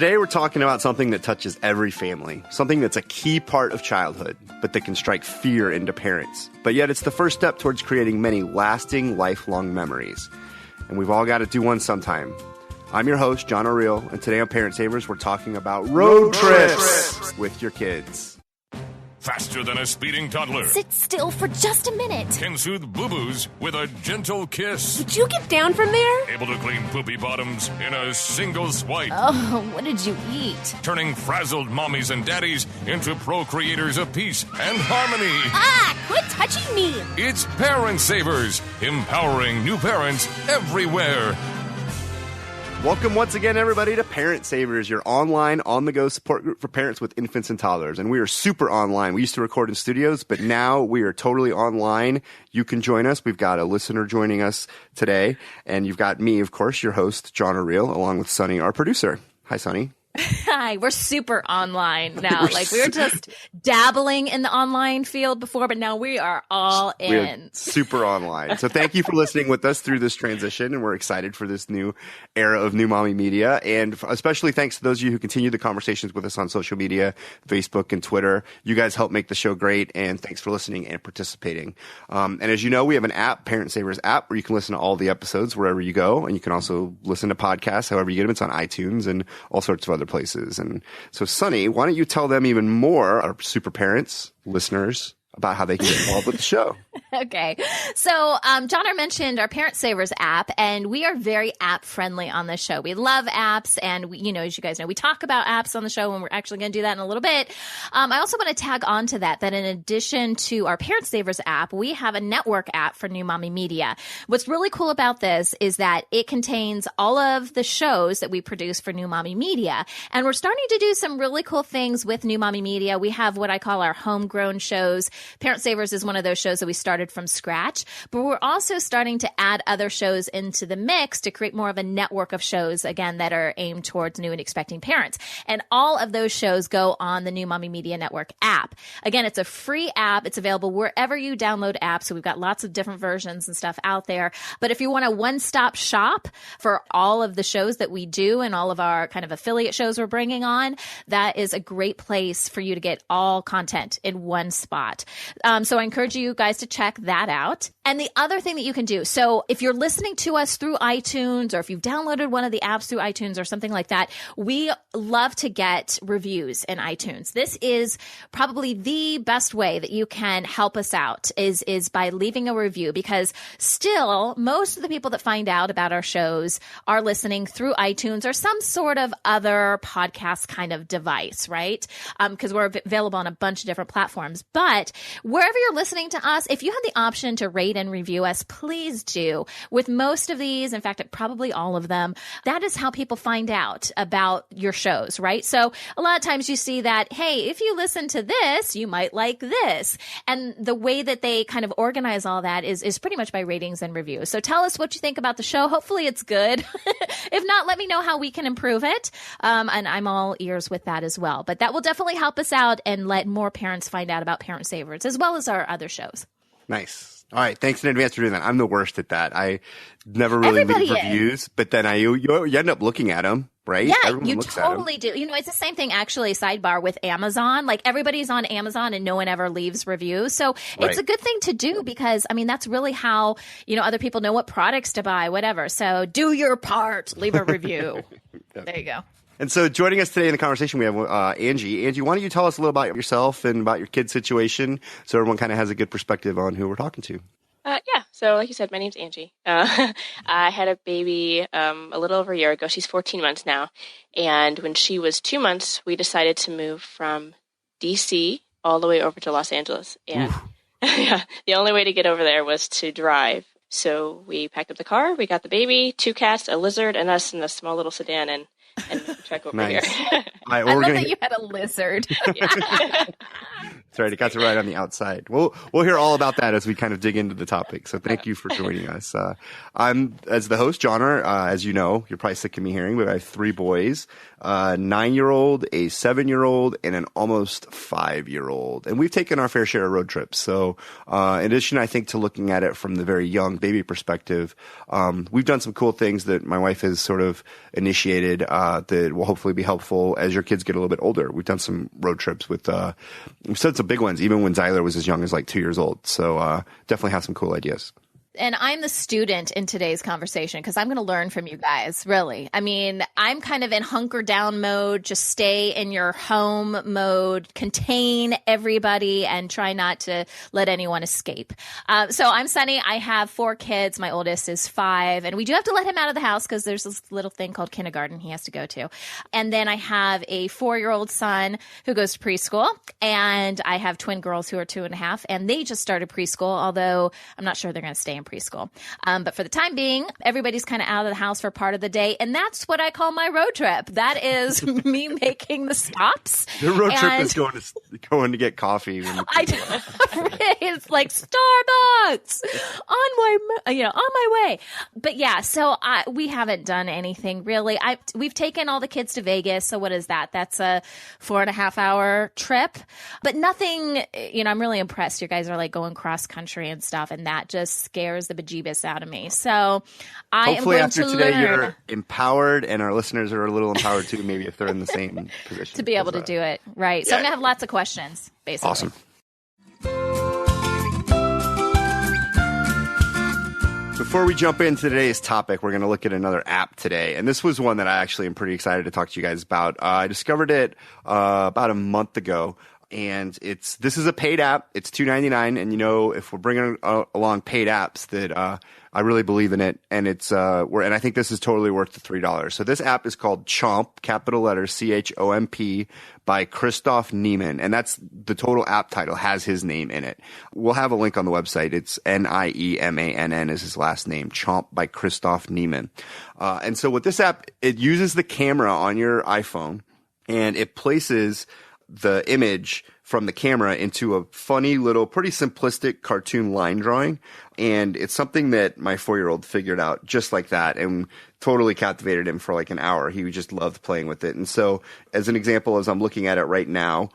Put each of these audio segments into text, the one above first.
Today we're talking about something that touches every family, something that's a key part of childhood, but that can strike fear into parents. But yet it's the first step towards creating many lasting, lifelong memories. And we've all got to do one sometime. I'm your host, John O'Reilly, and today on Parent Savers, we're talking about road trips with your kids. Faster than a speeding toddler. Sit still for just a minute. Can soothe boo-boos with a gentle kiss. Would you get down from there? Able to clean poopy bottoms in a single swipe. Oh, what did you eat? Turning frazzled mommies and daddies into procreators of peace and harmony. Ah, quit touching me. It's Parent Savers, empowering new parents everywhere. Welcome once again, everybody, to Parent Savers, your online, on-the-go support group for parents with infants and toddlers. And we are super online. We used to record in studios, but now we are totally online. You can join us. We've got a listener joining us today. And you've got me, of course, your host, John O'Reilly, along with Sonny, our producer. Hi, Sonny. Hi, we're super online now. We were just dabbling in the online field before, but now we are all in. We're super online. So thank you for listening with us through this transition, and we're excited for this new era of New Mommy Media. And especially thanks to those of you who continue the conversations with us on social media, Facebook and Twitter. You guys help make the show great, and thanks for listening and participating. And as you know, we have an app, Parent Savers app, where you can listen to all the episodes wherever you go, and you can also listen to podcasts however you get them. It's on iTunes and all sorts of other places. And so, Sonny, why don't you tell them even more, our super parents, listeners, about how they can get involved with the show. Okay. So, John mentioned our Parent Savers app, and we are very app friendly on this show. We love apps, and we, as you guys know, we talk about apps on the show, and we're actually going to do that in a little bit. I also want to tag on to that in addition to our Parent Savers app, we have a network app for New Mommy Media. What's really cool about this is that it contains all of the shows that we produce for New Mommy Media, and we're starting to do some really cool things with New Mommy Media. We have what I call our homegrown shows. Parent Savers is one of those shows that we started from scratch, but we're also starting to add other shows into the mix to create more of a network of shows, again, that are aimed towards new and expecting parents. And all of those shows go on the New Mommy Media Network app. Again, it's a free app. It's available wherever you download apps. So we've got lots of different versions and stuff out there. But if you want a one-stop shop for all of the shows that we do and all of our kind of affiliate shows we're bringing on, that is a great place for you to get all content in one spot. So I encourage you guys to check that out. And the other thing that you can do, so if you're listening to us through iTunes, or if you've downloaded one of the apps through iTunes or something like that, we love to get reviews in iTunes. This is probably the best way that you can help us out is by leaving a review, because still most of the people that find out about our shows are listening through iTunes or some sort of other podcast kind of device, right? Because we're available on a bunch of different platforms. But wherever you're listening to us, if you have the option to rate and review us, please do. With most of these, in fact, probably all of them, that is how people find out about your shows, right? So a lot of times you see that, hey, if you listen to this, you might like this. And the way that they kind of organize all that is pretty much by ratings and reviews. So tell us what you think about the show. Hopefully it's good. If not, let me know how we can improve it. And I'm all ears with that as well. But that will definitely help us out and let more parents find out about Parent Savers, as well as our other shows. Nice. All right. Thanks in advance for doing that. I'm the worst at that. I never really leave reviews, but then you end up looking at them, right? Yeah, Everyone you looks totally at them. do. It's the same thing, actually, sidebar with Amazon. Like, everybody's on Amazon and no one ever leaves reviews. So it's a good thing to do because, that's really how, other people know what products to buy, whatever. So do your part. Leave a review. Yep. There you go. And so joining us today in the conversation, we have Angie. Angie, why don't you tell us a little about yourself and about your kid's situation so everyone kind of has a good perspective on who we're talking to. Yeah. So like you said, my name's Angie. I had a baby a little over a year ago. She's 14 months now. And when she was 2 months, we decided to move from D.C. all the way over to Los Angeles. And yeah, the only way to get over there was to drive. So we packed up the car, we got the baby, 2 cats, a lizard, and us in a small little sedan and trek over here. All right, I love that you had a lizard. That's right. It got to ride on the outside. We'll hear all about that as we kind of dig into the topic. So thank you for joining us. I'm, as the host, Johnner. As you know, you're probably sick of me hearing, but I have 3 boys, a 9-year-old, a 7-year-old, and an almost 5-year-old. And we've taken our fair share of road trips. So in addition, I think, to looking at it from the very young baby perspective, we've done some cool things that my wife has sort of initiated that will hopefully be helpful as your kids get a little bit older. We've done some road trips with we've said some big ones, even when Zyler was as young as like 2 years old. So definitely have some cool ideas. And I'm the student in today's conversation because I'm going to learn from you guys, really. I mean, I'm kind of in hunker down mode, just stay in your home mode, contain everybody, and try not to let anyone escape. So I'm Sunny. I have 4 kids. My oldest is 5, and we do have to let him out of the house because there's this little thing called kindergarten he has to go to. And then I have a 4-year-old son who goes to preschool, and I have twin girls who are 2.5, and they just started preschool, although I'm not sure they're going to stay in preschool. But for the time being, everybody's kind of out of the house for part of the day. And that's what I call my road trip. That is me making the stops. The road trip is going to get coffee. It's like Starbucks on my way. But yeah, so we haven't done anything really. We've taken all the kids to Vegas. So what is that? That's a 4.5-hour trip, but nothing, I'm really impressed. You guys are like going cross country and stuff. And that just scares the bejeebus out of me. So hopefully am going after to today learn. You're empowered, and our listeners are a little empowered too, maybe if they're in the same position. To be able to do it. Right. So I'm going to have lots of questions, basically. Awesome. Before we jump into today's topic, we're going to look at another app today. And this was one that I actually am pretty excited to talk to you guys about. I discovered it about a month ago. And this is a paid app. It's $2.99. And if we're bringing along paid apps, that I really believe in it. And and I think this is totally worth the $3. So this app is called Chomp, capital letters CHOMP, by Christoph Niemann. And that's the total app title, has his name in it. We'll have a link on the website. It's Niemann is his last name. Chomp by Christoph Niemann. And so with this app, it uses the camera on your iPhone, and it places the image from the camera into a funny little, pretty simplistic cartoon line drawing. And it's something that my 4-year-old figured out just like that and totally captivated him for like an hour. He just loved playing with it. And so as an example, as I'm looking at it right now,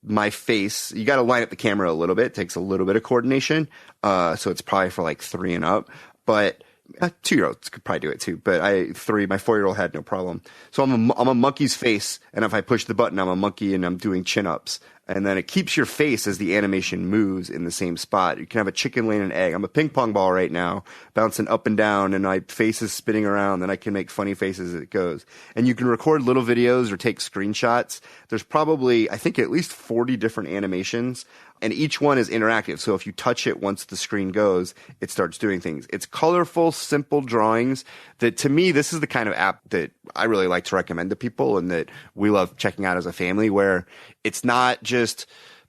my face, you got to line up the camera a little bit. It takes a little bit of coordination. So it's probably for like 3 and up, but 2-year-olds could probably do it too, but my 4-year-old had no problem. So I'm a monkey's face, and if I push the button, I'm a monkey and I'm doing chin-ups. And then it keeps your face as the animation moves in the same spot. You can have a chicken laying an egg. I'm a ping pong ball right now, bouncing up and down, and my face is spinning around, and I can make funny faces as it goes. And you can record little videos or take screenshots. There's probably, I think, at least 40 different animations, and each one is interactive. So if you touch it once the screen goes, it starts doing things. It's colorful, simple drawings that, to me, this is the kind of app that I really like to recommend to people and that we love checking out as a family, where it's not just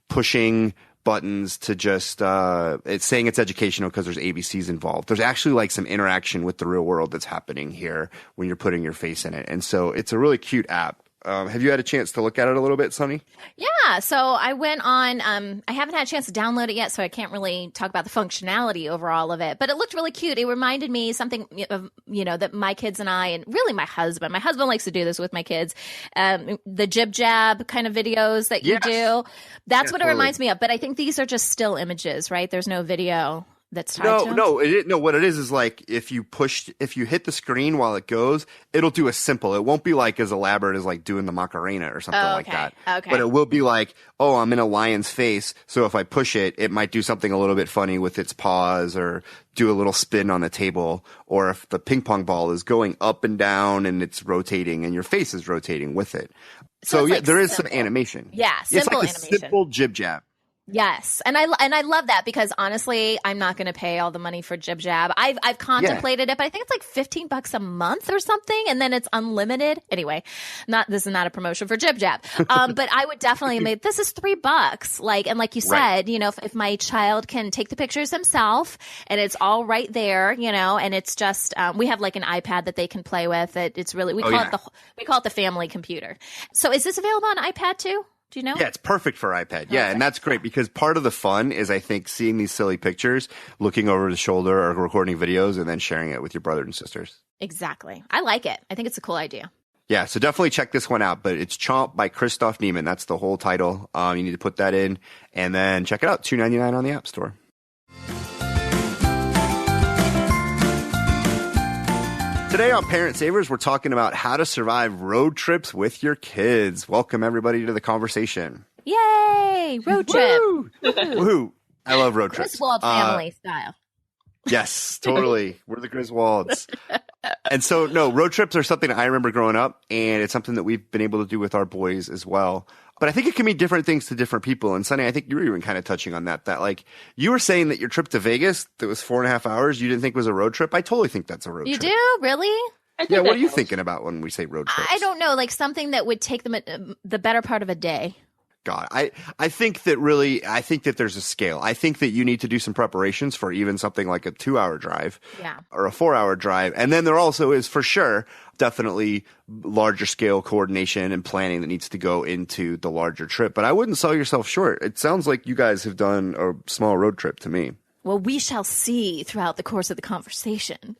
pushing buttons to just it's saying it's educational because there's ABCs involved. There's actually like some interaction with the real world that's happening here when you're putting your face in it. And so it's a really cute app. Have you had a chance to look at it a little bit, Sunny? Yeah. So I went on, I haven't had a chance to download it yet, so I can't really talk about the functionality overall of it, but it looked really cute. It reminded me something of, that my kids and I, and really my husband likes to do this with my kids. The jib jab kind of videos that you do. That's what it reminds me of. But I think these are just still images, right? There's no video that's tied to them? No. What it is like if you hit the screen while it goes, it'll do a simple. It won't be like as elaborate as like doing the Macarena or something like that. Okay. But it will be like, I'm in a lion's face, so if I push it, it might do something a little bit funny with its paws or do a little spin on the table. Or if the ping pong ball is going up and down and it's rotating and your face is rotating with it. So yeah, there is some animation. Yeah, simple animation. It's like a simple jib jab. Yes. And I love that because honestly, I'm not going to pay all the money for Jib Jab. I've contemplated it, but I think it's like $15 a month or something. And then it's unlimited. Anyway, this is not a promotion for Jib Jab. But I would definitely make, this is $3. Like you said, if my child can take the pictures himself and it's all right there, and it's just, we have like an iPad that they can play with. It's really, we call it the family computer. So is this available on iPad too? Do you know? Yeah, it's perfect for iPad. Yeah, and that's great because part of the fun is, I think, seeing these silly pictures, looking over the shoulder or recording videos, and then sharing it with your brothers and sisters. Exactly. I like it. I think it's a cool idea. Yeah, so definitely check this one out. But it's Chomp by Christoph Niemann. That's the whole title. You need to put that in and then check it out. $2.99 on the App Store. Today on Parent Savers, we're talking about how to survive road trips with your kids. Welcome, everybody, to the conversation. Yay! Road trip. Woo! Woohoo! I love road trips. Griswold family style. Yes, totally. We're the Griswolds. And so, no, road trips are something I remember growing up, and it's something that we've been able to do with our boys as well. But I think it can mean different things to different people. And Sunny, I think you were even kind of touching on that like you were saying that your trip to Vegas that was 4.5 hours, you didn't think was a road trip. I totally think that's a road trip. You do? Really? Yeah. What are you thinking about when we say road trips? I don't know. Like something that would take them the better part of a day. God, I think that there's a scale. I think that you need to do some preparations for even something like a 2-hour drive or a 4-hour drive. And then there also is for sure definitely larger scale coordination and planning that needs to go into the larger trip. But I wouldn't sell yourself short. It sounds like you guys have done a small road trip to me. Well, we shall see throughout the course of the conversation.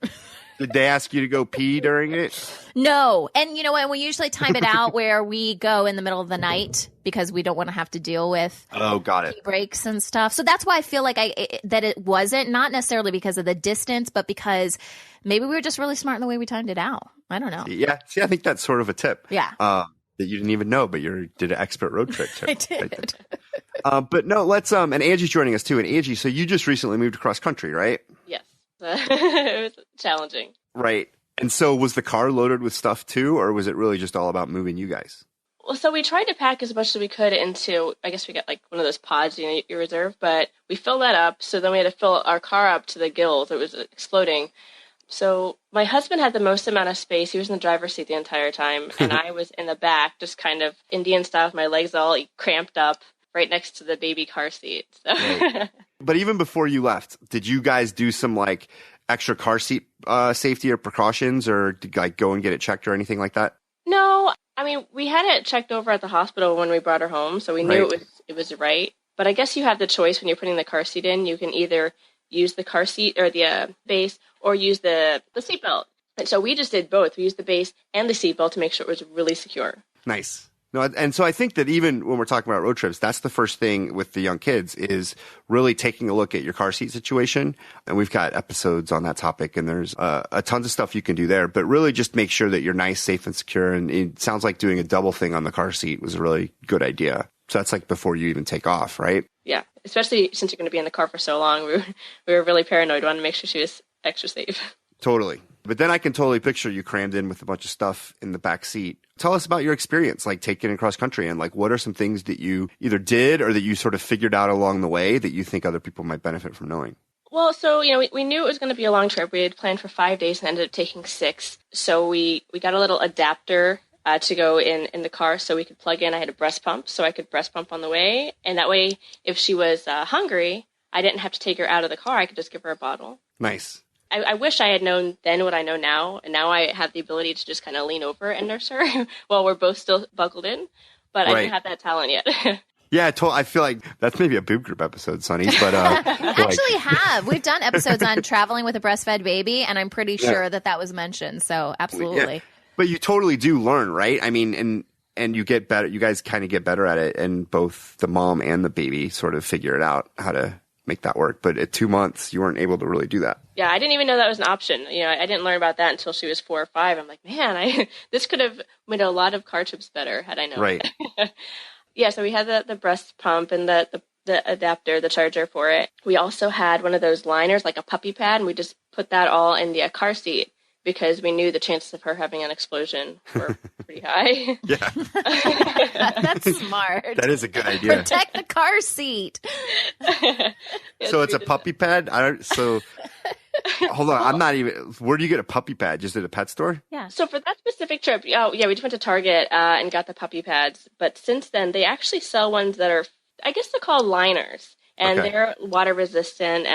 Did they ask you to go pee during it? No. And you know what? We usually time it out where we go in the middle of the night because we don't want to have to deal with got pee breaks and stuff. So that's why I feel like that it wasn't, not necessarily because of the distance, but because maybe we were just really smart in the way we timed it out. I don't know. Yeah. See, I think that's sort of a tip. Yeah. That you didn't even know, but you did an expert road trip tip. I did. Right. But no, let's and Angie's joining us too. And Angie, so you just recently moved across country, right? Yes. It was challenging. Right. And so was the car loaded with stuff too, or was it really just all about moving you guys? Well, so we tried to pack as much as we could into, I guess we got like one of those pods, you reserve, but we filled that up. So then we had to fill our car up to the gills. It was exploding. So my husband had the most amount of space. He was in the driver's seat the entire time. And I was in the back, just kind of Indian style, with my legs all cramped up right next to the baby car seat. So. Right. But even before you left, did you guys do some like extra car seat safety or precautions, or did, like go and get it checked or anything like that? No, I mean, we had it checked over at the hospital when we brought her home, so we knew it was right. But I guess you have the choice when you're putting the car seat in. You can either use the car seat or the base, or use the seatbelt. And so we just did both. We used the base and the seatbelt to make sure it was really secure. Nice. No, and so I think that even when we're talking about road trips, that's the first thing with the young kids is really taking a look at your car seat situation. And we've got episodes on that topic, and there's a tons of stuff you can do there. But really just make sure that you're nice, safe, and secure. And it sounds like doing a double thing on the car seat was a really good idea. So that's like before you even take off, right? Yeah, especially since you're going to be in the car for so long. We were really paranoid. We wanted to make sure she was extra safe. Totally. But then I can totally picture you crammed in with a bunch of stuff in the back seat. Tell us about your experience, like taking it across country, and like what are some things that you either did or that you sort of figured out along the way that you think other people might benefit from knowing? Well, so, we knew it was going to be a long trip. We had planned for 5 days and ended up taking 6. So we got a little adapter to go in the car so we could plug in. I had a breast pump, so I could breast pump on the way. And that way, if she was hungry, I didn't have to take her out of the car. I could just give her a bottle. Nice. I wish I had known then what I know now, and now I have the ability to just kind of lean over and nurse her while we're both still buckled in, but I didn't have that talent yet. Yeah, I feel like that's maybe a boob group episode, Sonny, but we've done episodes on traveling with a breastfed baby, and I'm pretty sure that was mentioned, so absolutely. Yeah. But you totally do learn, right? I mean, and you get better, you guys kind of get better at it, and both the mom and the baby sort of figure it out how to make that work. But at 2 months, you weren't able to really do that. Yeah, I didn't even know that was an option. I didn't learn about that until she was 4 or 5. I'm like, man, this could have made a lot of car trips better had I known. Right. Yeah, so we had the breast pump and the adapter, the charger for it. We also had one of those liners, like a puppy pad, and we just put that all in the car seat because we knew the chances of her having an explosion were pretty high. Yeah. That's smart. That is a good idea. Protect the car seat. So it's a puppy pad? Hold on. I'm not even. Where do you get a puppy pad? Just at a pet store? Yeah. So for that specific trip, we just went to Target and got the puppy pads. But since then, they actually sell ones that are, I guess they're called liners. And they're water resistant.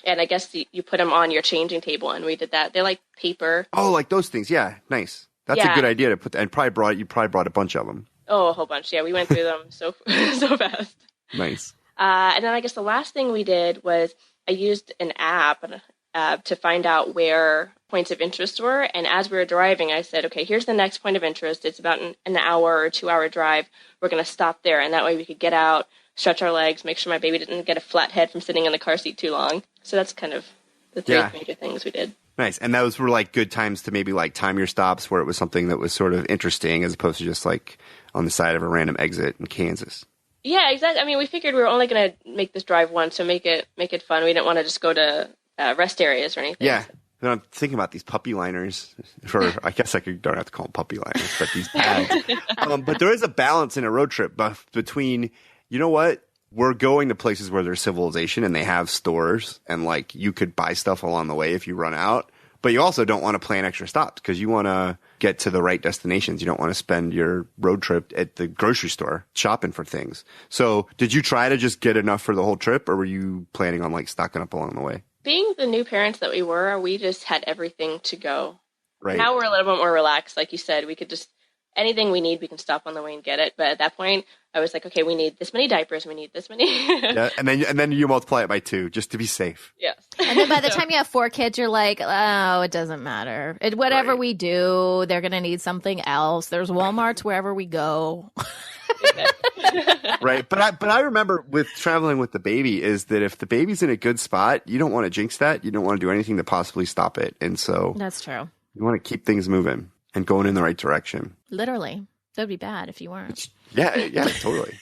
And I guess you put them on your changing table, and we did that. They're like paper. Oh, like those things. Yeah, nice. That's a good idea to put. And you probably brought a bunch of them. Oh, a whole bunch. Yeah, we went through them so fast. Nice. And then I guess the last thing we did was I used an app to find out where points of interest were. And as we were driving, I said, okay, here's the next point of interest. It's about an hour or 2-hour drive. We're going to stop there. And that way we could get out, stretch our legs, make sure my baby didn't get a flat head from sitting in the car seat too long. So that's kind of the three major things we did. Nice. And those were like good times to maybe like time your stops where it was something that was sort of interesting as opposed to just like on the side of a random exit in Kansas. Yeah, exactly. I mean, we figured we were only going to make this drive once, so make it fun. We didn't want to just go to rest areas or anything. Yeah. But I'm thinking about these puppy liners I guess don't have to call them puppy liners, but these pads. But there is a balance in a road trip between, you know what? We're going to places where there's civilization and they have stores and like you could buy stuff along the way if you run out, but you also don't want to plan extra stops because you want to get to the right destinations. You don't want to spend your road trip at the grocery store shopping for things. So did you try to just get enough for the whole trip or were you planning on like stocking up along the way? Being the new parents that we just had everything to go. Right. Now we're a little bit more relaxed. Like you said, we could just, anything we need, we can stop on the way and get it. But at that point, I was like, okay, we need this many diapers. We need this many. Yeah, and then you multiply it by 2 just to be safe. Yes. And then by the time you have 4 kids, you're like, oh, it doesn't matter. Whatever we do, they're going to need something else. There's Walmarts wherever we go. Right. But I remember with traveling with the baby is that if the baby's in a good spot, you don't want to jinx that. You don't want to do anything to possibly stop it. And so that's true. You want to keep things moving and going in the right direction. Literally. That'd be bad if you weren't. Yeah, totally.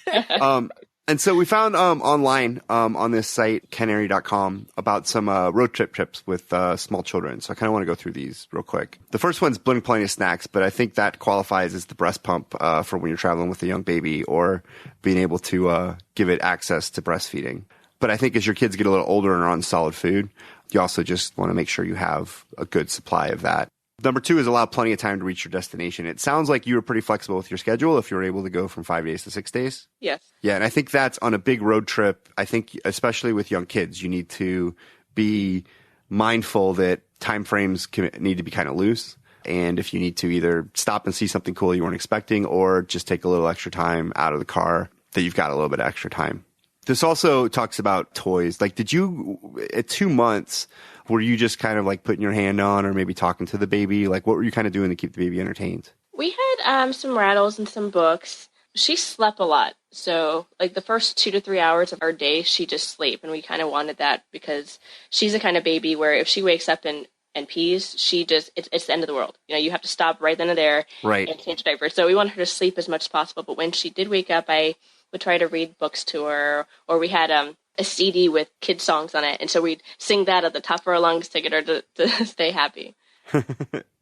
And so we found online on this site, canary.com, about some road trip trips with small children. So I kind of want to go through these real quick. The first one's bring plenty of snacks, but I think that qualifies as the breast pump for when you're traveling with a young baby or being able to give it access to breastfeeding. But I think as your kids get a little older and are on solid food, you also just want to make sure you have a good supply of that. Number 2 is allow plenty of time to reach your destination. It sounds like you were pretty flexible with your schedule if you were able to go from 5 days to 6 days. Yes. Yeah, and I think that's on a big road trip. I think especially with young kids, you need to be mindful that time frames need to be kind of loose. And if you need to either stop and see something cool you weren't expecting or just take a little extra time out of the car, that you've got a little bit of extra time. This also talks about toys. Like, did you, at 2 months, were you just kind of like putting your hand on or maybe talking to the baby? Like, what were you kind of doing to keep the baby entertained? We had some rattles and some books. She slept a lot. So, like, the first 2 to 3 hours of our day, she just sleep. And we kind of wanted that because she's the kind of baby where if she wakes up and pees, it's the end of the world. You know, you have to stop right then and there and change a diaper. So we wanted her to sleep as much as possible. But when she did wake up, I would try to read books to her, or we had a CD with kid songs on it, and so we'd sing that at the top of our lungs to get her to stay happy.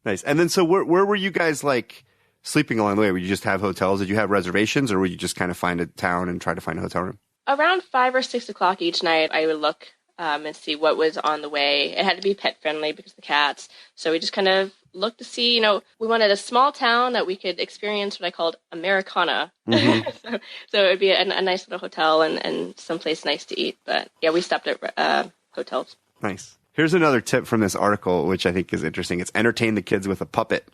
Nice. And then so where were you guys like sleeping along the way? Would you just have hotels? Did you have reservations, or would you just kind of find a town and try to find a hotel room? Around 5 or 6 o'clock each night, I would look and see what was on the way. It had to be pet friendly because of the cats, so we just kind of looked to see, you know, we wanted a small town that we could experience what I called Americana. Mm-hmm. so it would be a nice little hotel and someplace nice to eat. But yeah, we stopped at hotels. Nice. Here's another tip from this article, which I think is interesting. It's entertain the kids with a puppet.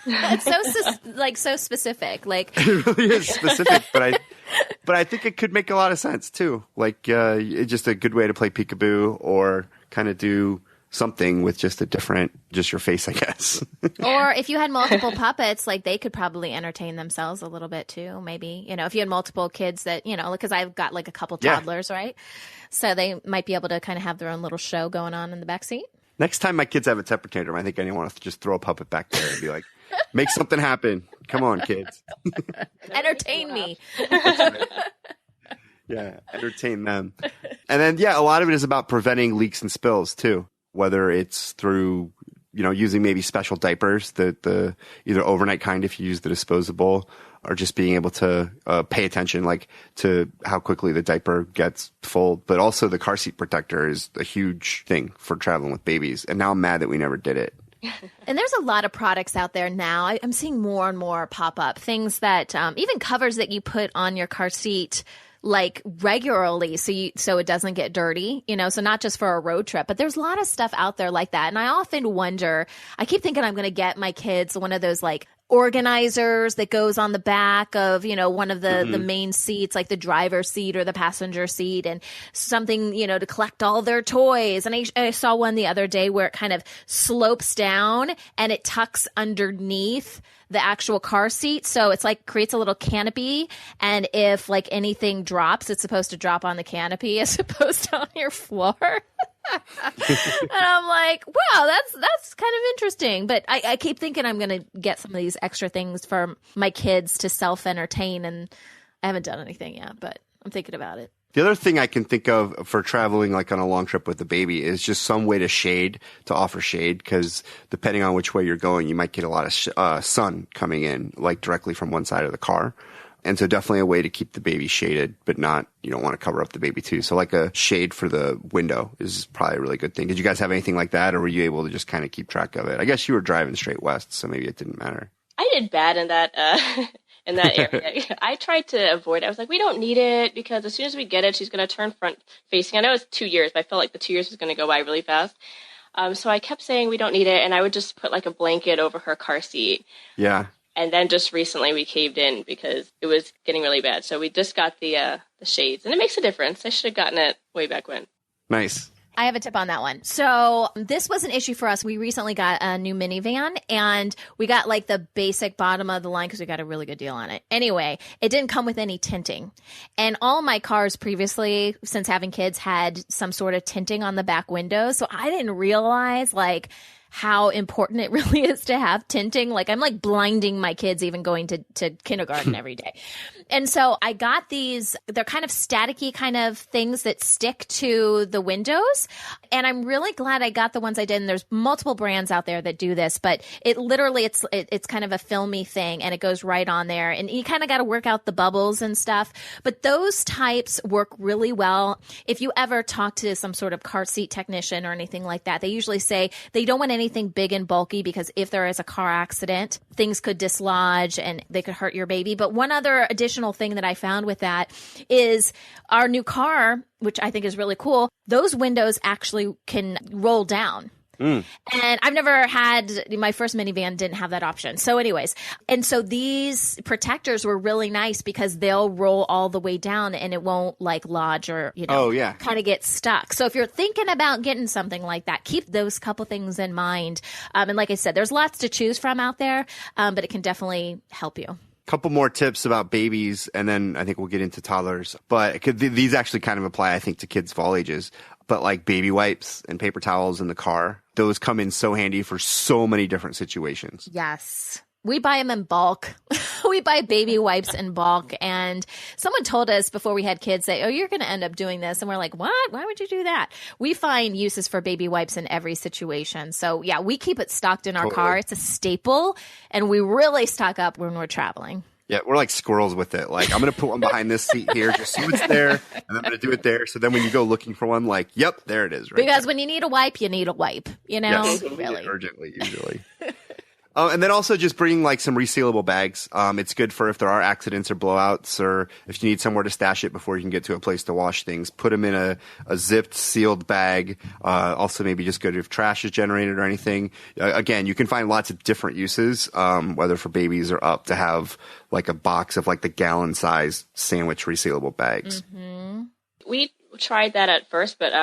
It's so specific. Like it really is specific, but I think it could make a lot of sense too. Like it's just a good way to play peekaboo or kind of do something with just your face, I guess. Or if you had multiple puppets, like they could probably entertain themselves a little bit too. Maybe, you know, if you had multiple kids that, you know, because I've got like a couple toddlers, right? So they might be able to kind of have their own little show going on in the backseat. Next time my kids have a temper tantrum, I think I want to just throw a puppet back there and be like, make something happen. Come on, kids. Entertain me. Right. Yeah, entertain them. And then, a lot of it is about preventing leaks and spills too. Whether it's through, you know, using maybe special diapers, the either overnight kind if you use the disposable, or just being able to pay attention, like to how quickly the diaper gets full. But also the car seat protector is a huge thing for traveling with babies. And now I'm mad that we never did it. And there's a lot of products out there now. I'm seeing more and more pop up. Things that even covers that you put on your car seat like regularly so it doesn't get dirty, you know, so not just for a road trip, but there's a lot of stuff out there like that. And I often wonder, I keep thinking I'm going to get my kids one of those like organizers that goes on the back of, one of the main seats, like the driver's seat or the passenger seat, and something, to collect all their toys. And I saw one the other day where it kind of slopes down and it tucks underneath the actual car seat. So it's like creates a little canopy. And if like anything drops, it's supposed to drop on the canopy as opposed to on your floor. And I'm like, wow, that's kind of interesting. But I keep thinking I'm going to get some of these extra things for my kids to self-entertain. And I haven't done anything yet, but I'm thinking about it. The other thing I can think of for traveling like on a long trip with the baby is just some way to offer shade, because depending on which way you're going, you might get a lot of sun coming in like directly from one side of the car. And so definitely a way to keep the baby shaded, but you don't want to cover up the baby too. So like a shade for the window is probably a really good thing. Did you guys have anything like that, or were you able to just kind of keep track of it? I guess you were driving straight west, so maybe it didn't matter. I did bad in that in that area. I tried to avoid it. I was like, we don't need it because as soon as we get it, she's going to turn front facing. I know it's 2 years, but I felt like the 2 years was going to go by really fast. So I kept saying we don't need it, and I would just put like a blanket over her car seat. Yeah. And then just recently we caved in because it was getting really bad. So we just got the shades, and it makes a difference. I should have gotten it way back when. Nice. I have a tip on that one. So this was an issue for us. We recently got a new minivan, and we got like the basic bottom of the line because we got a really good deal on it. Anyway, it didn't come with any tinting. And all my cars previously, since having kids, had some sort of tinting on the back windows. So I didn't realize like how important it really is to have tinting. Like I'm like blinding my kids even going to kindergarten every day. And so I got these, they're kind of staticky kind of things that stick to the windows. And I'm really glad I got the ones I did. And there's multiple brands out there that do this, but it literally, it's kind of a filmy thing and it goes right on there. And you kind of got to work out the bubbles and stuff. But those types work really well. If you ever talk to some sort of car seat technician or anything like that, they usually say they don't want anything big and bulky because if there is a car accident, things could dislodge and they could hurt your baby. But one other additional thing that I found with that is our new car, which I think is really cool, those windows actually can roll down. And I've never had, my first minivan didn't have that option. So anyways, and so these protectors were really nice because they'll roll all the way down and it won't like lodge or, kind of get stuck. So if you're thinking about getting something like that, keep those couple things in mind. And like I said, there's lots to choose from out there, but it can definitely help you. Couple more tips about babies, and then I think we'll get into toddlers. But these actually kind of apply, I think, to kids of all ages. But like baby wipes and paper towels in the car, those come in so handy for so many different situations. Yes. We buy them in bulk. We buy baby wipes in bulk. And someone told us before we had kids that, you're going to end up doing this. And we're like, what? Why would you do that? We find uses for baby wipes in every situation. So yeah, we keep it stocked in our car. It's a staple. And we really stock up when we're traveling. Yeah, we're like squirrels with it. Like, I'm going to put one behind this seat here just so it's there, and I'm going to do it there. So then when you go looking for one, like, yep, there it is. Right because there. When you need a wipe, you need a wipe, Yes, really. Urgently, usually. And then also just bringing like some resealable bags. It's good for if there are accidents or blowouts, or if you need somewhere to stash it before you can get to a place to wash things. Put them in a zipped, sealed bag. Also maybe just good if trash is generated or anything. Again, you can find lots of different uses, whether for babies or up, to have like a box of like the gallon-sized sandwich resealable bags. Mm-hmm. We tried that at first, but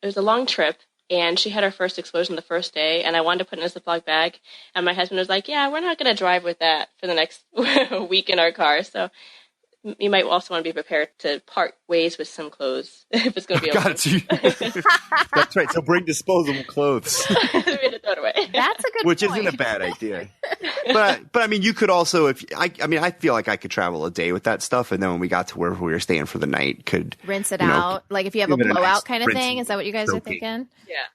it was a long trip. And she had her first explosion the first day, and I wanted to put it in a Ziploc bag. And my husband was like, yeah, we're not going to drive with that for the next week in our car. So you might also want to be prepared to part ways with some clothes if it's going to be okay. That's right. So bring disposable clothes. We had to throw it away. That's a good Which point. isn't a bad idea. But I mean, you could also, I feel like I could travel a day with that stuff, and then when we got to where we were staying for the night, could rinse it out. Like if you have a blowout kind of thing, is that what you guys are thinking?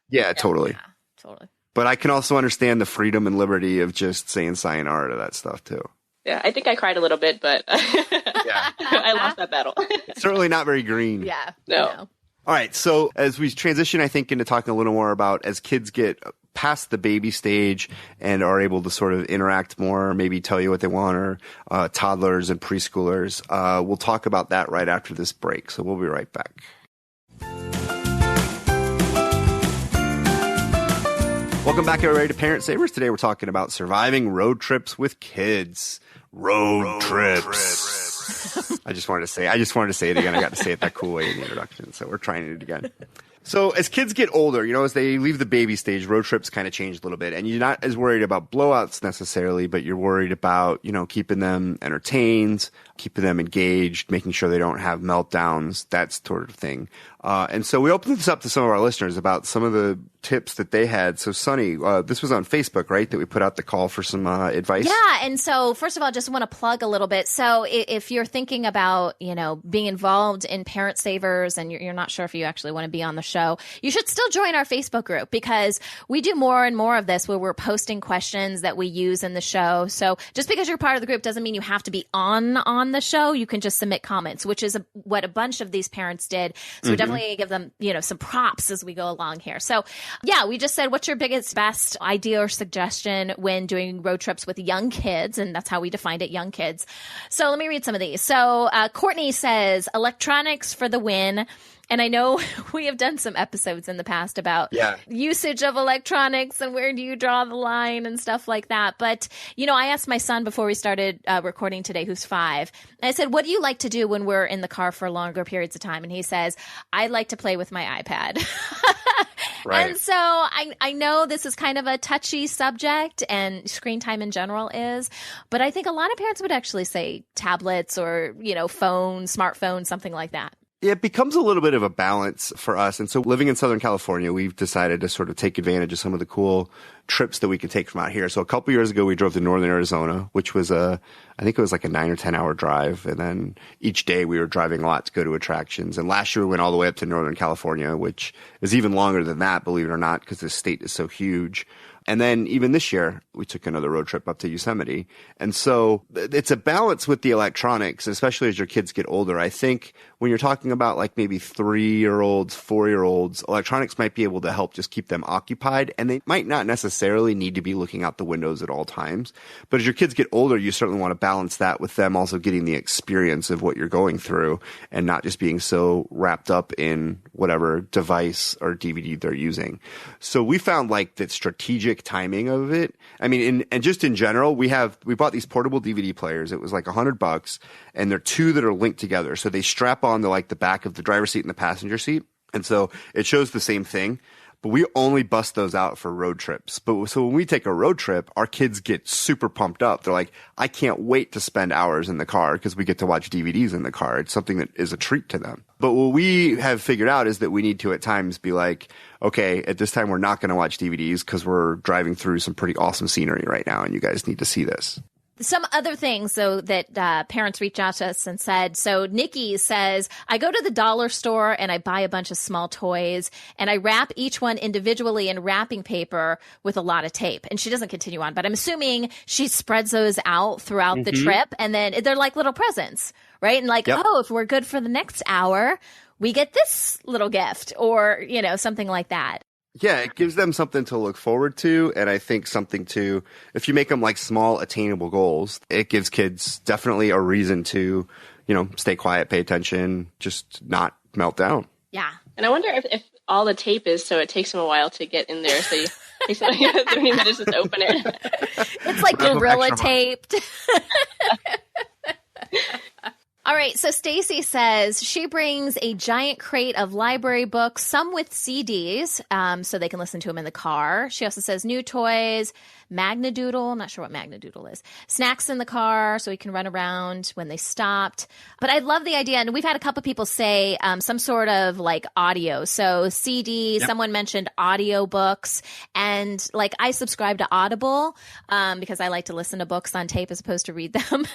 Yeah, totally. Yeah, totally. But I can also understand the freedom and liberty of just saying sayonara to that stuff too. Yeah, I think I cried a little bit, but I lost that battle. It's certainly not very green. Yeah. No. All right. So as we transition, I think, into talking a little more about as kids get past the baby stage and are able to sort of interact more, maybe tell you what they want, or toddlers and preschoolers, we'll talk about that right after this break. So we'll be right back. Welcome back, everybody, to Parent Savers. Today we're talking about surviving road trips with kids. Road trips. I just wanted to say it again. I got to say it that cool way in the introduction, so we're trying it again. So as kids get older, as they leave the baby stage, road trips kind of change a little bit. And you're not as worried about blowouts necessarily, but you're worried about, keeping them entertained, keeping them engaged, making sure they don't have meltdowns, that sort of thing. And so we opened this up to some of our listeners about some of the tips that they had. So Sunny, this was on Facebook, right, that we put out the call for some advice? Yeah. And so first of all, just want to plug a little bit. So if you're thinking about, being involved in Parent Savers and you're not sure if you actually want to be on the show, you should still join our Facebook group because we do more and more of this where we're posting questions that we use in the show. So just because you're part of the group doesn't mean you have to be on the show. You can just submit comments, which is what a bunch of these parents did. So we definitely give them, some props as we go along here. So yeah, we just said, what's your best idea or suggestion when doing road trips with young kids? And that's how we defined it, young kids. So let me read some of these. So Courtney says, electronics for the win. And I know we have done some episodes in the past about usage of electronics and where do you draw the line and stuff like that. But, I asked my son before we started recording today, who's 5, and I said, what do you like to do when we're in the car for longer periods of time? And he says, I like to play with my iPad. Right. And so I know this is kind of a touchy subject and screen time in general is, but I think a lot of parents would actually say tablets or, phones, smartphones, something like that. It becomes a little bit of a balance for us. And so living in Southern California, we've decided to sort of take advantage of some of the cool trips that we could take from out here. So a couple years ago, we drove to northern Arizona, which was I think it was like a 9 or 10 hour drive. And then each day we were driving a lot to go to attractions. And last year we went all the way up to Northern California, which is even longer than that, believe it or not, because this state is so huge. And then even this year, we took another road trip up to Yosemite. And so it's a balance with the electronics, especially as your kids get older. I think when you're talking about like maybe 3-year-olds, 4-year-olds, electronics might be able to help just keep them occupied. And they might not necessarily need to be looking out the windows at all times. But as your kids get older, you certainly want to balance that with them also getting the experience of what you're going through and not just being so wrapped up in whatever device or DVD they're using. So we found like that strategic timing of it. I mean, and just in general, we bought these portable DVD players. It was like $100 and they're 2 that are linked together. So they strap on to like the back of the driver's seat and the passenger seat. And so it shows the same thing, but we only bust those out for road trips. But so when we take a road trip, our kids get super pumped up. They're like, I can't wait to spend hours in the car because we get to watch DVDs in the car. It's something that is a treat to them. But what we have figured out is that we need to at times be like, okay, at this time we're not going to watch DVDs because we're driving through some pretty awesome scenery right now and you guys need to see this. Some other things, though, that parents reach out to us and said. So Nikki says, I go to the dollar store and I buy a bunch of small toys and I wrap each one individually in wrapping paper with a lot of tape. And she doesn't continue on, but I'm assuming she spreads those out throughout the trip. And then they're like little presents, right? And like, oh, if we're good for the next hour, we get this little gift or, something like that. Yeah, it gives them something to look forward to. And I think something to, if you make them like small attainable goals, it gives kids definitely a reason to, stay quiet, pay attention, just not melt down. Yeah. And I wonder if all the tape is so it takes them a while to get in there. So you don't even just open it. It's like gorilla taped. All right, so Stacy says she brings a giant crate of library books, some with CDs, so they can listen to them in the car. She also says new toys, Magnadoodle, I'm not sure what Magnadoodle is, snacks in the car so we can run around when they stopped. But I love the idea, and we've had a couple people say some sort of like audio. So CD, someone mentioned audio books, and like I subscribe to Audible because I like to listen to books on tape as opposed to read them.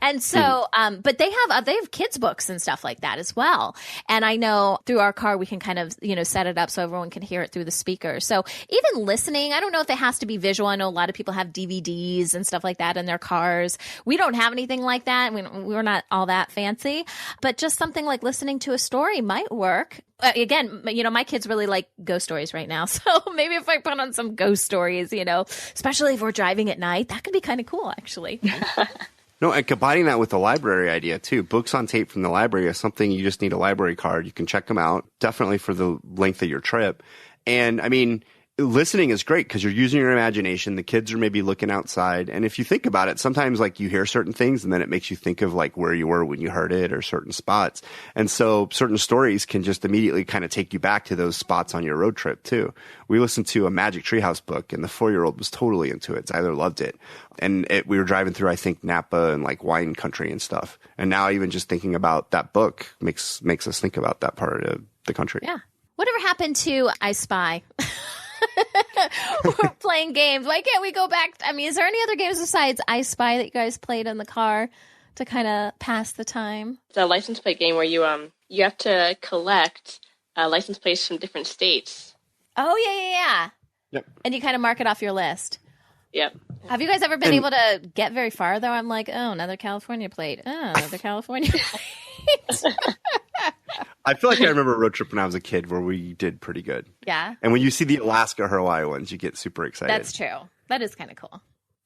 And so, but they have kids books and stuff like that as well. And I know through our car, we can kind of, set it up so everyone can hear it through the speakers. So even listening, I don't know if it has to be visual. I know a lot of people have DVDs and stuff like that in their cars. We don't have anything like that. We're not all that fancy, but just something like listening to a story might work. Again, my kids really like ghost stories right now. So maybe if I put on some ghost stories, especially if we're driving at night, that could be kind of cool, actually. No, and combining that with the library idea, too. Books on tape from the library is something you just need a library card. You can check them out, definitely for the length of your trip. And, I mean, listening is great because you're using your imagination. The kids are maybe looking outside. And if you think about it, sometimes like you hear certain things and then it makes you think of like where you were when you heard it or certain spots. And so certain stories can just immediately kind of take you back to those spots on your road trip too. We listened to a Magic Treehouse book and the 4-year-old was totally into it. Tyler loved it. And we were driving through, I think, Napa and like wine country and stuff. And now even just thinking about that book makes us think about that part of the country. Yeah. Whatever happened to I Spy? We're playing games. Why can't we go back? I mean, is there any other games besides I Spy that you guys played in the car to kind of pass the time? It's a license plate game where you have to collect license plates from different states. Oh, yeah. Yep. And you kind of mark it off your list. Yep. Have you guys ever been able to get very far, though? I'm like, oh, another California plate. Oh, another California plate. I feel like I remember a road trip when I was a kid where we did pretty good. Yeah. And when you see the Alaska, Hawaii ones, you get super excited. That's true. That is kind of cool.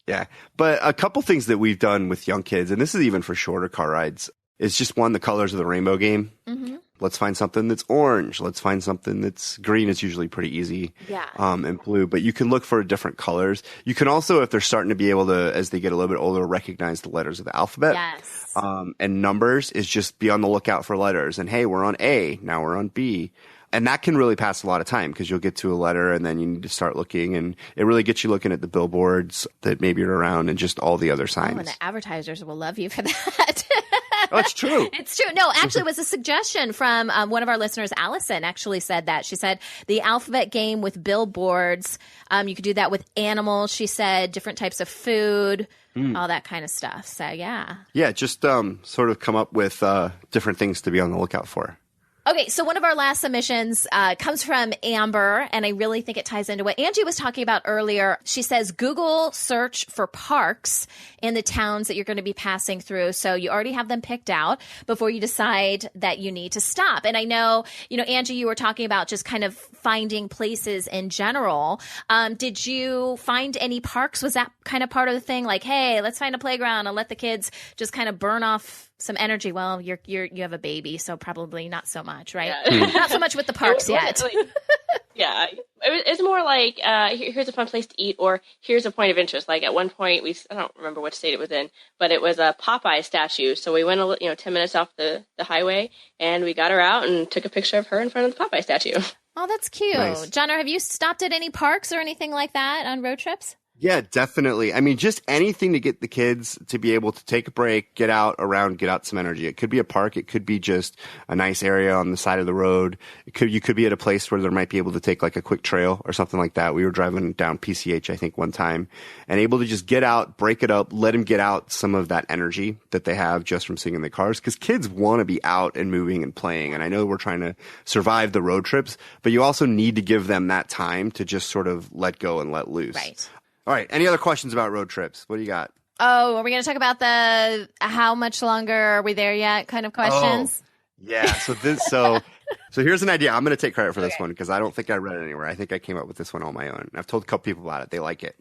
Yeah. But a couple things that we've done with young kids, and this is even for shorter car rides, is just one, the colors of the rainbow game. Mm-hmm. Let's find something that's orange. Let's find something that's green. It's usually pretty easy. Yeah. And blue. But you can look for different colors. You can also, if they're starting to be able to, as they get a little bit older, recognize the letters of the alphabet. Yes. And numbers is just be on the lookout for letters. And hey, we're on A. Now we're on B. And that can really pass a lot of time because you'll get to a letter and then you need to start looking. And it really gets you looking at the billboards that maybe are around and just all the other signs. Oh, and the advertisers will love you for that. Oh, it's true. It's true. No, actually, it was a suggestion from one of our listeners. Allison actually said that. She said the alphabet game with billboards. You could do that with animals. She said different types of food, all that kind of stuff. So, yeah. Yeah, just sort of come up with different things to be on the lookout for. Okay, so one of our last submissions comes from Amber, and I really think it ties into what Angie was talking about earlier. She says, Google search for parks in the towns that you're going to be passing through. So you already have them picked out before you decide that you need to stop. And I know, Angie, you were talking about just kind of finding places in general. Did you find any parks? Was that kind of part of the thing? Like, hey, let's find a playground and let the kids just kind of burn off some energy. Well, you have a baby, so probably not so much, right? Yeah. Not so much with the parks yet. Yeah, it's more like here's a fun place to eat, or here's a point of interest. Like at one point, I don't remember what state it was in, but it was a Popeye statue. So we went 10 minutes off the highway, and we got her out and took a picture of her in front of the Popeye statue. Oh, that's cute. Nice. John, have you stopped at any parks or anything like that on road trips? Yeah, definitely. I mean, just anything to get the kids to be able to take a break, get out some energy. It could be a park. It could be just a nice area on the side of the road. You could be at a place where they might be able to take like a quick trail or something like that. We were driving down PCH, I think, one time and able to just get out, break it up, let them get out some of that energy that they have just from sitting in the cars. Because kids want to be out and moving and playing. And I know we're trying to survive the road trips, but you also need to give them that time to just sort of let go and let loose. Right. All right. Any other questions about road trips? What do you got? Oh, are we going to talk about the how much longer are we there yet kind of questions? Oh, yeah. So here's an idea. I'm going to take credit for this one because I don't think I read it anywhere. I think I came up with this one on my own. I've told a couple people about it. They like it.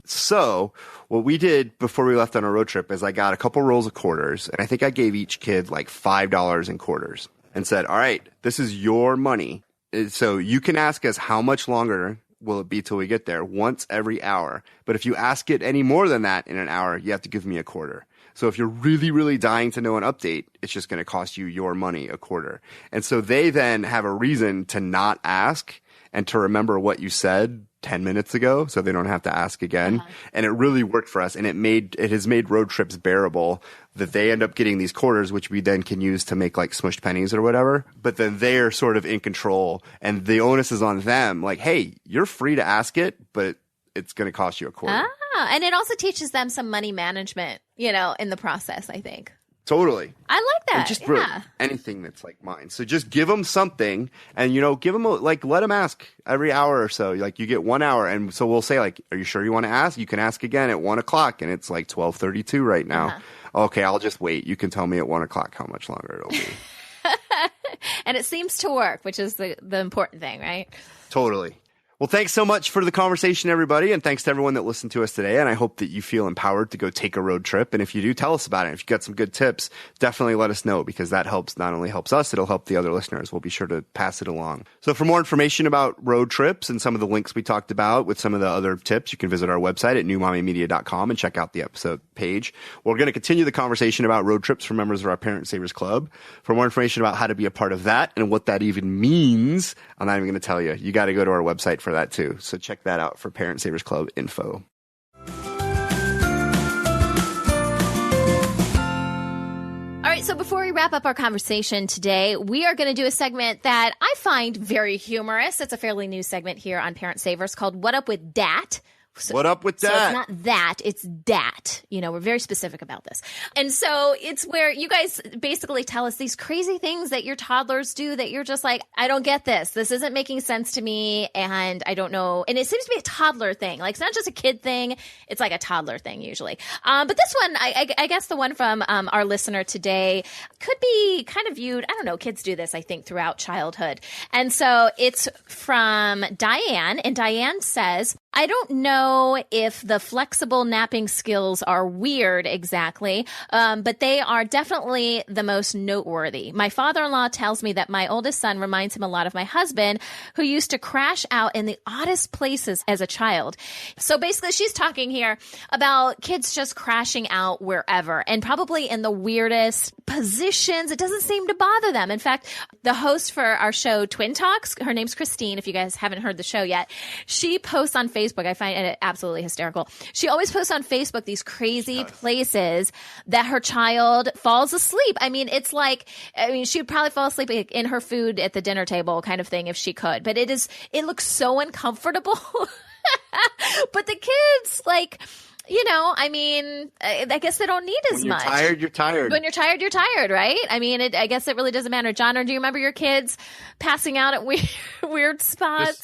So what we did before we left on our road trip is I got a couple rolls of quarters, and I think I gave each kid like $5 in quarters and said, all right, this is your money. So you can ask us how much longer will it be till we get there once every hour. But if you ask it any more than that in an hour, you have to give me a quarter. So if you're really, really dying to know an update, it's just going to cost you your money, a quarter. And so they then have a reason to not ask and to remember what you said 10 minutes ago so they don't have to ask again. Uh-huh. And it really worked for us. And it has made road trips bearable that they end up getting these quarters, which we then can use to make like smushed pennies or whatever. But then they're sort of in control and the onus is on them. Like, hey, you're free to ask it, but it's going to cost you a quarter. Ah, and it also teaches them some money management, in the process, I think. Totally. I like that. And just really anything that's like mine. So just give them something and, give them let them ask every hour or so. Like you get 1 hour. And so we'll say like, are you sure you want to ask? You can ask again at 1:00 and it's like 12:32 right now. Uh-huh. Okay. I'll just wait. You can tell me at 1:00 how much longer it'll be. And it seems to work, which is the important thing, right? Totally. Well, thanks so much for the conversation, everybody, and thanks to everyone that listened to us today. And I hope that you feel empowered to go take a road trip. And if you do, tell us about it. If you've got some good tips, definitely let us know, because that helps, not only helps us, it'll help the other listeners. We'll be sure to pass it along. So for more information about road trips and some of the links we talked about with some of the other tips, you can visit our website at newmommymedia.com and check out the episode page. We're going to continue the conversation about road trips for members of our Parent Savers Club. For more information about how to be a part of that and what that even means, I'm not even going to tell you. You got to go to our website for that too. So check that out for Parent Savers Club info. All right, so before we wrap up our conversation today, we are going to do a segment that I find very humorous. It's a fairly new segment here on Parent Savers called What Up With Dat? What up with that? So it's not that, it's dat. You know, we're very specific about this. And so it's where you guys basically tell us these crazy things that your toddlers do that you're just like, I don't get this. This isn't making sense to me, and I don't know. And it seems to be a toddler thing. Like, it's not just a kid thing. It's like a toddler thing usually. But this one, I guess the one from our listener today could be kind of viewed, I don't know, kids do this, I think, throughout childhood. And so it's from Diane, and Diane says, I don't know if the flexible napping skills are weird exactly, but they are definitely the most noteworthy. My father-in-law tells me that my oldest son reminds him a lot of my husband, who used to crash out in the oddest places as a child. So basically, she's talking here about kids just crashing out wherever, and probably in the weirdest positions. It doesn't seem to bother them. In fact, the host for our show, Twin Talks, her name's Christine, if you guys haven't heard the show yet, she posts on Facebook. I find it absolutely hysterical. She always posts on Facebook these crazy places that her child falls asleep. I mean, it's like, she would probably fall asleep in her food at the dinner table kind of thing if she could. But it looks so uncomfortable. But the kids, like, I guess they don't need as much. When you're tired, you're tired. When you're tired, you're tired, right? I mean, I guess it really doesn't matter. John, or do you remember your kids passing out at weird spots?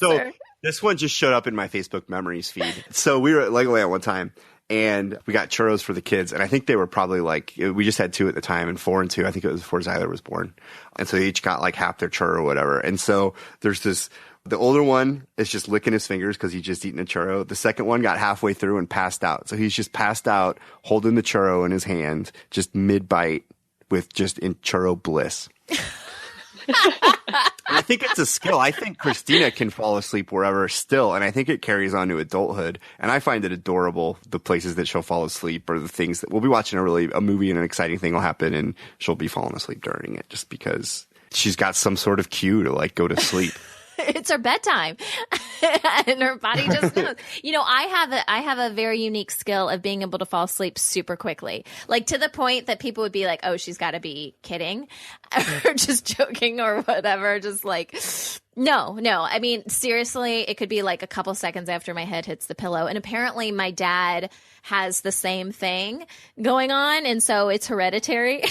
This one just showed up in my Facebook memories feed. So we were at Legoland one time, and we got churros for the kids. And I think they were probably we just had 2 at the time, and 4 and 2. I think it was before Zyler was born. And so they each got like half their churro or whatever. And so there's the older one is just licking his fingers because he's just eating a churro. The second one got halfway through and passed out. So he's just passed out, holding the churro in his hand, just mid-bite, with just in churro bliss. I think it's a skill. I think Christina can fall asleep wherever still, and I think it carries on to adulthood. And I find it adorable, the places that she'll fall asleep, or the things that we'll be watching a movie and an exciting thing will happen and she'll be falling asleep during it just because she's got some sort of cue to go to sleep. It's her bedtime, and her body just knows. I have a very unique skill of being able to fall asleep super quickly, like to the point that people would be like, "Oh, she's got to be kidding," or just joking or whatever. Just like, no. I mean, seriously, it could be like a couple seconds after my head hits the pillow. And apparently, my dad has the same thing going on, and so it's hereditary.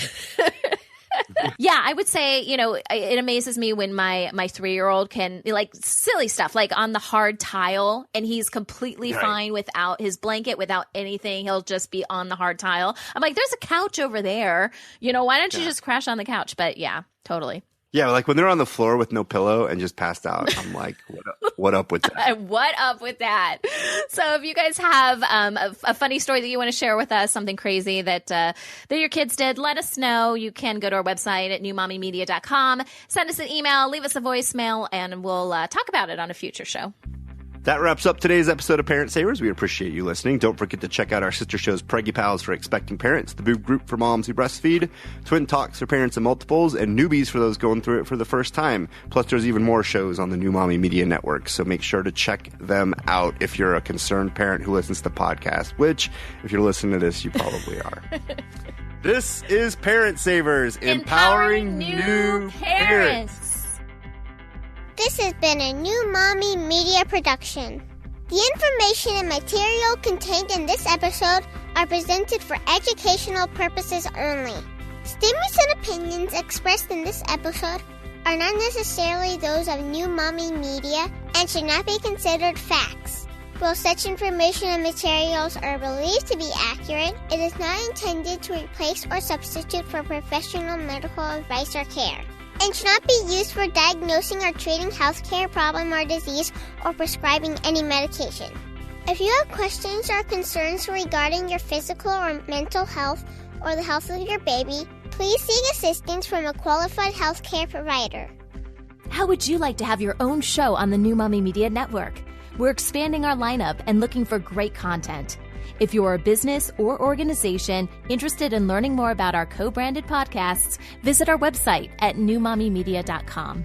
Yeah, I would say, it amazes me when my 3-year-old can, like, silly stuff, like on the hard tile, and he's completely fine without his blanket, without anything. He'll just be on the hard tile. I'm like, there's a couch over there. Why don't you just crash on the couch? But yeah, totally. Yeah, like when they're on the floor with no pillow and just passed out, I'm like, what up with that? What up with that? So if you guys have a funny story that you want to share with us, something crazy that your kids did, let us know. You can go to our website at newmommymedia.com, send us an email, leave us a voicemail, and we'll talk about it on a future show. That wraps up today's episode of Parent Savers. We appreciate you listening. Don't forget to check out our sister shows, Preggy Pals for expecting parents, the Boob Group for moms who breastfeed, Twin Talks for parents of multiples, and Newbies for those going through it for the first time. Plus, there's even more shows on the New Mommy Media Network, so make sure to check them out if you're a concerned parent who listens to the podcast, which, if you're listening to this, you probably are. This is Parent Savers, empowering new parents. This has been a New Mommy Media production. The information and material contained in this episode are presented for educational purposes only. Statements and opinions expressed in this episode are not necessarily those of New Mommy Media and should not be considered facts. While such information and materials are believed to be accurate, it is not intended to replace or substitute for professional medical advice or care. and should not be used for diagnosing or treating healthcare problem or disease or prescribing any medication. If you have questions or concerns regarding your physical or mental health or the health of your baby, please seek assistance from a qualified healthcare provider. How would you like to have your own show on the New Mommy Media Network? We're expanding our lineup and looking for great content. If you're a business or organization interested in learning more about our co-branded podcasts, visit our website at newmommymedia.com.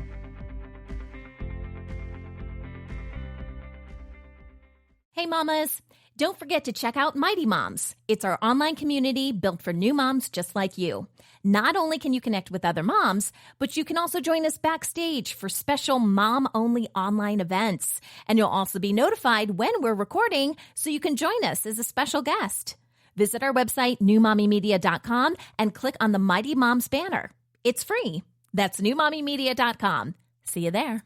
Hey mamas, don't forget to check out Mighty Moms. It's our online community built for new moms just like you. Not only can you connect with other moms, but you can also join us backstage for special mom-only online events. And you'll also be notified when we're recording so you can join us as a special guest. Visit our website, newmommymedia.com, and click on the Mighty Moms banner. It's free. That's newmommymedia.com. See you there.